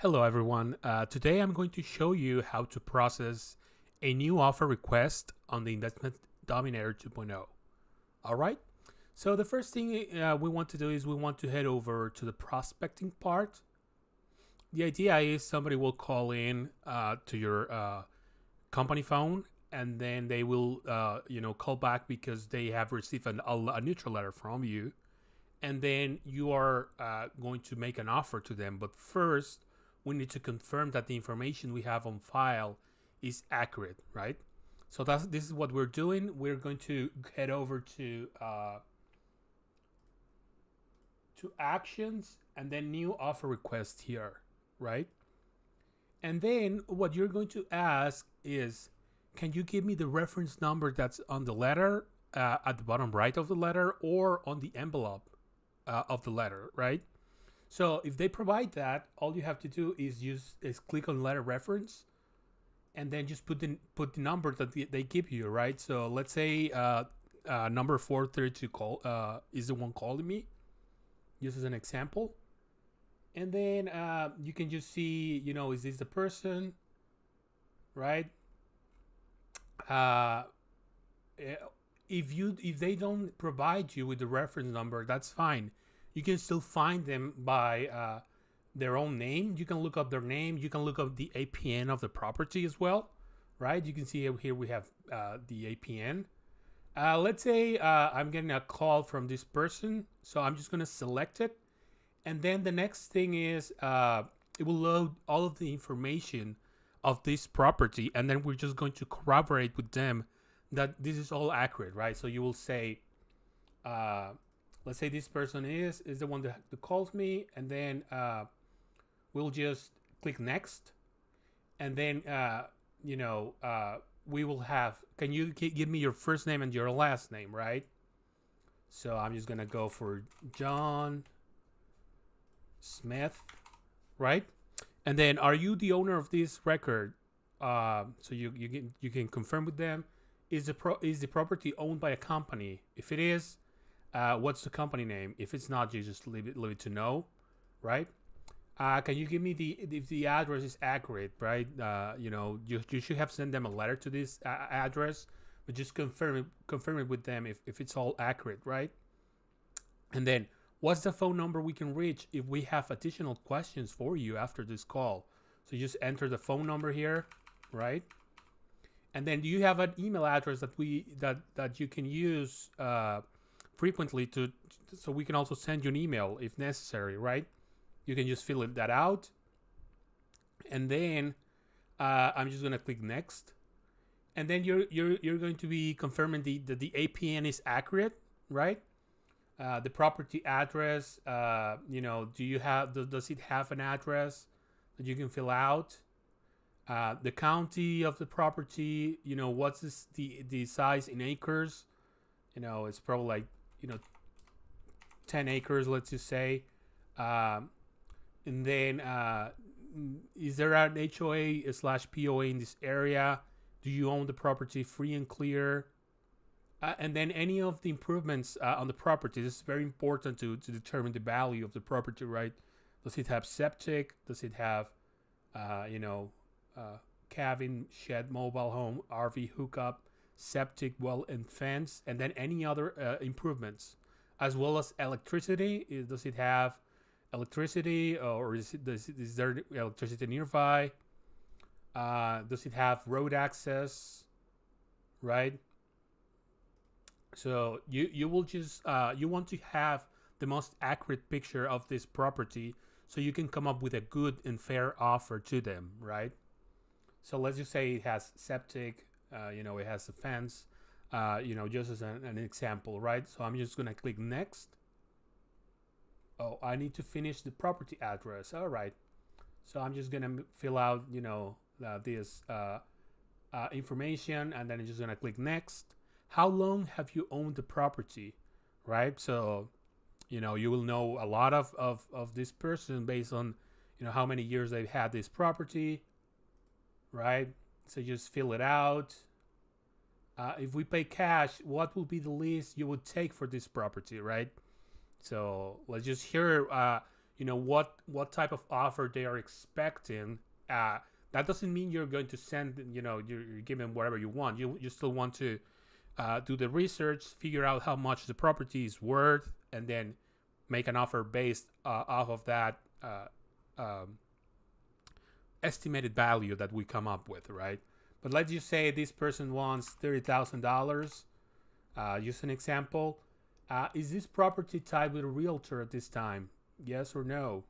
Hello everyone. Today I'm going to show you how to process a new offer request on the Investment Dominator 2.0. All right. So the first thing we want to do is we want to head over to the prospecting part. The idea is somebody will call in to your company phone, and then they will call back because they have received a neutral letter from you, and then you are going to make an offer to them. But first, we need to confirm that the information we have on file is accurate, right? So this is what we're doing. We're going to head over to actions and then new offer request here, right? And then what you're going to ask is, can you give me the reference number that's on the letter at the bottom right of the letter or on the envelope of the letter, right? So if they provide that, all you have to do is click on letter reference, and then just put the number that they give you, right? So let's say number 432 is the one calling me, just as an example. And then you can just see, is this the person, right? Uh, if they don't provide you with the reference number, that's fine. You can still find them by their own name. You can look up their name. You can look up the APN of the property as well, right? You can see here we have the APN. Let's say I'm getting a call from this person, so I'm just going to select it. And then the next thing is it will load all of the information of this property, and then we're just going to corroborate with them that this is all accurate, right? So you will say, let's say this person is the one that calls me, and then we'll just click next, and then we will have, can you give me your first name and your last name, right? So I'm just gonna go for John Smith, right? And then, are you the owner of this record? So you can confirm with them. Is the property owned by a company? If it is, what's the company name? If it's not, you just leave it to no, right? Can you give me if the address is accurate, right? You should have sent them a letter to this address, but just confirm it with them if it's all accurate, right? And then, what's the phone number we can reach if we have additional questions for you after this call? So you just enter the phone number here, right? And then, do you have an email address that you can use frequently so we can also send you an email if necessary, right? You can just fill that out, and then I'm just gonna click next, and then you're going to be confirming that the APN is accurate, right? The property address, does it have an address that you can fill out? The county of the property, what's the size in acres? It's probably like 10 acres, let's just say. And then, is there an HOA/POA in this area? Do you own the property free and clear? And then any of the improvements on the property. This is very important to determine the value of the property, right? Does it have septic? Does it have, cabin, shed, mobile home, RV hookup, septic, well, and fence? And then any other improvements, as well as electricity. Does it have electricity, or is there electricity nearby? Does it have road access, right? So you will just you want to have the most accurate picture of this property, so you can come up with a good and fair offer to them, right? So let's just say it has septic, it has a fence, just as an example, right? So I'm just gonna click next. Oh, I need to finish the property address. All right. So I'm just gonna fill out, this information, and then I'm just gonna click next. How long have you owned the property, right? So, you will know a lot of this person based on, how many years they've had this property, right? So just fill it out. If we pay cash, what will be the least you would take for this property, right? So let's just here, what type of offer they are expecting. That doesn't mean you're going to send, you're giving whatever you want. You still want to do the research, figure out how much the property is worth, and then make an offer based off of that estimated value that we come up with, right? But let's just say this person wants $30,000. Use an example. Is this property tied with a realtor at this time? Yes or no?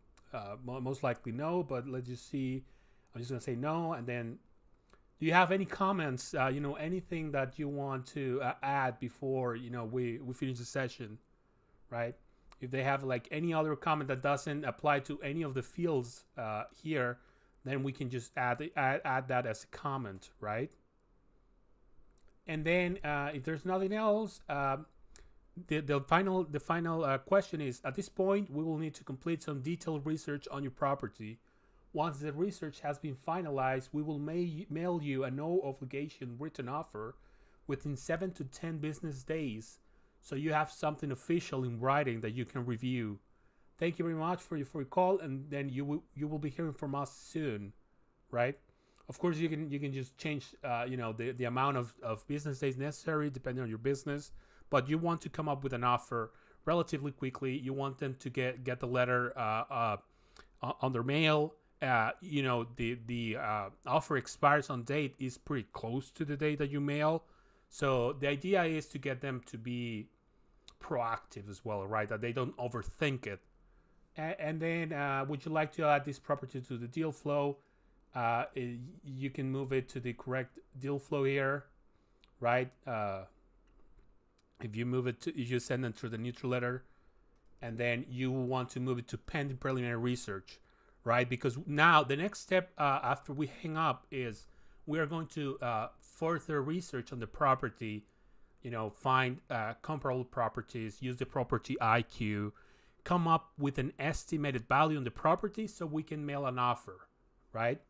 Most likely no, but let's just see. I'm just going to say no. And then, do you have any comments, anything that you want to add before, we finish the session, right? If they have like any other comment that doesn't apply to any of the fields here, then we can just add that as a comment, right? And then if there's nothing else, the final question is, at this point, we will need to complete some detailed research on your property. Once the research has been finalized, we will mail you a no obligation written offer within 7 to 10 business days, so you have something official in writing that you can review. Thank you very much for your call, and then you will be hearing from us soon, right? Of course, you can just change the amount of business days necessary depending on your business, but you want to come up with an offer relatively quickly. You want them to get the letter on their mail. The offer expires on date is pretty close to the date that you mail. So the idea is to get them to be proactive as well, right? That they don't overthink it. And then would you like to add this property to the deal flow? You can move it to the correct deal flow here, right? If you send it through the neutral letter, and then you want to move it to pending preliminary research, right? Because now the next step after we hang up is we are going to further research on the property, find comparable properties, use the property IQ, come up with an estimated value on the property so we can mail an offer, right?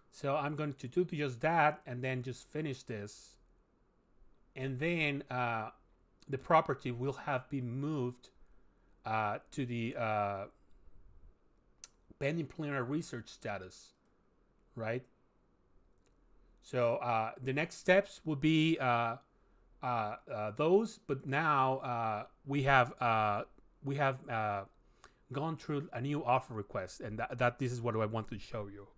So I'm going to do just that and then just finish this. And then the property will have been moved to the pending preliminary research status, right? So the next steps would be those, but now we have gone through a new offer request, and that this is what I want to show you.